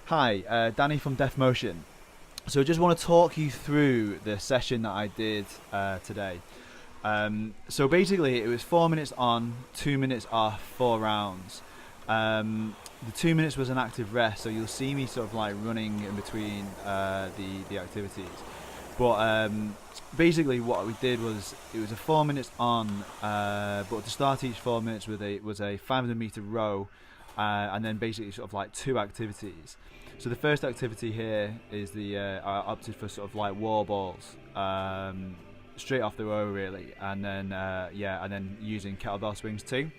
Hi, Danny from Deaf Motion. So I just want to talk you through the session that I did today. So basically, it was 4 minutes on, 2 minutes off, 4 rounds. The 2 minutes was an active rest, so you'll see me sort of like running in between the activities. But basically, what we did was it was a 4 minutes on, but to start each 4 minutes with a was a 500 meter row, and then basically sort of like two activities. So the first activity here is I opted for sort of like wall balls, straight off the row really, and then and then using kettlebell swings too.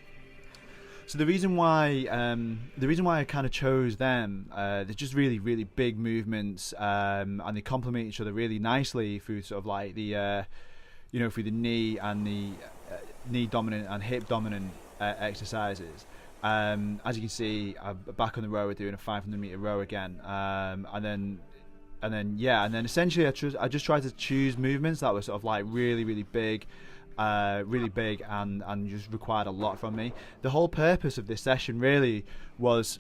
So the reason why I kind of chose them, they're just really really big movements, and they complement each other really nicely through sort of like through the knee and the knee dominant and hip dominant exercises. As you can see, I'm back on the row. We're doing a 500 meter row again, and then essentially I just tried to choose movements that were sort of like really really big, and just required a lot from me. The whole purpose of this session really was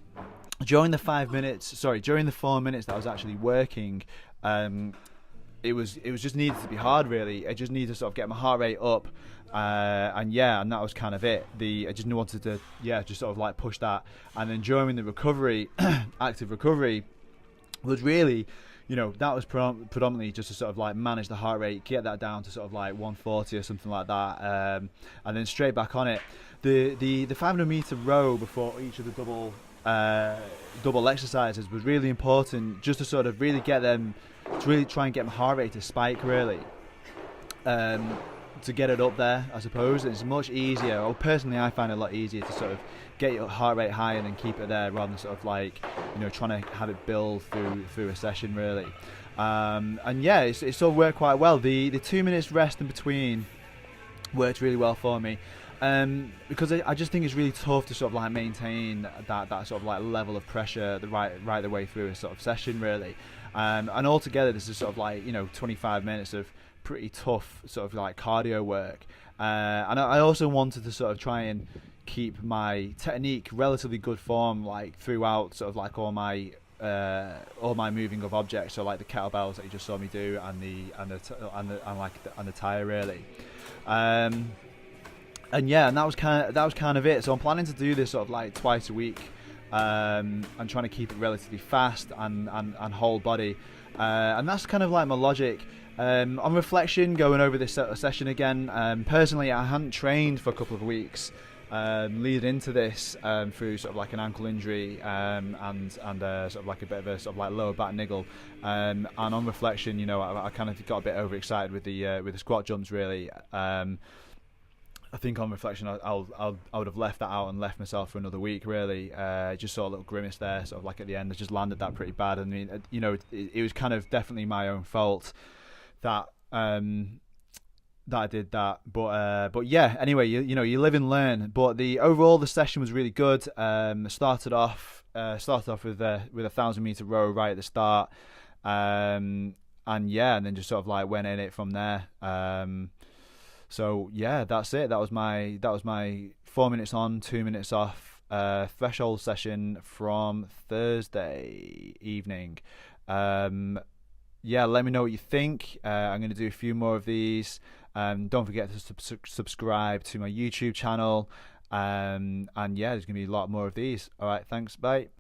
during the 4 minutes that I was actually working. It was just needed to be hard really. I just needed to sort of get my heart rate up, and that was kind of it. I just wanted to just sort of like push that, and then during the recovery, active recovery, was really, that was predominantly just to sort of like manage the heart rate, get that down to sort of like 140 or something like that, and then straight back on it. The 500 meter row before each of the double exercises was really important, just to sort of really get them to really try and get my heart rate to spike really, to get it up there. I suppose it's much easier, or personally I find it a lot easier to sort of get your heart rate high and then keep it there, rather than sort of like trying to have it build through a session really. It's all worked quite well. The 2 minutes rest in between worked really well for me, because I just think it's really tough to sort of like maintain that sort of like level of pressure right the way through a sort of session really. And altogether this is sort of like 25 minutes of pretty tough sort of like cardio work, and I also wanted to sort of try and keep my technique relatively good form like throughout sort of like all my moving of objects, so like the kettlebells that you just saw me do, and the tire really. And that was kind of it. So I'm planning to do this sort of like twice a week. I'm trying to keep it relatively fast and whole body, and that's kind of like my logic. On reflection, going over this session again, personally I hadn't trained for a couple of weeks leading into this, through sort of like an ankle injury, and sort of like a bit of a sort of like lower back niggle, and on reflection, I kind of got a bit overexcited with the squat jumps really. I think on reflection, I would have left that out and left myself for another week really. Just saw a little grimace there, sort of like at the end. I just landed that pretty bad. I mean, it was kind of definitely my own fault that that I did that. But yeah. Anyway, you live and learn. But the session was really good. Started off with a 1,000 meter row right at the start, and then just sort of like went in it from there. So yeah, that's it. That was my 4 minutes on, 2 minutes off threshold session from Thursday evening. Let me know what you think. I'm going to do a few more of these. Don't forget to subscribe to my YouTube channel. And there's going to be a lot more of these. All right, thanks. Bye.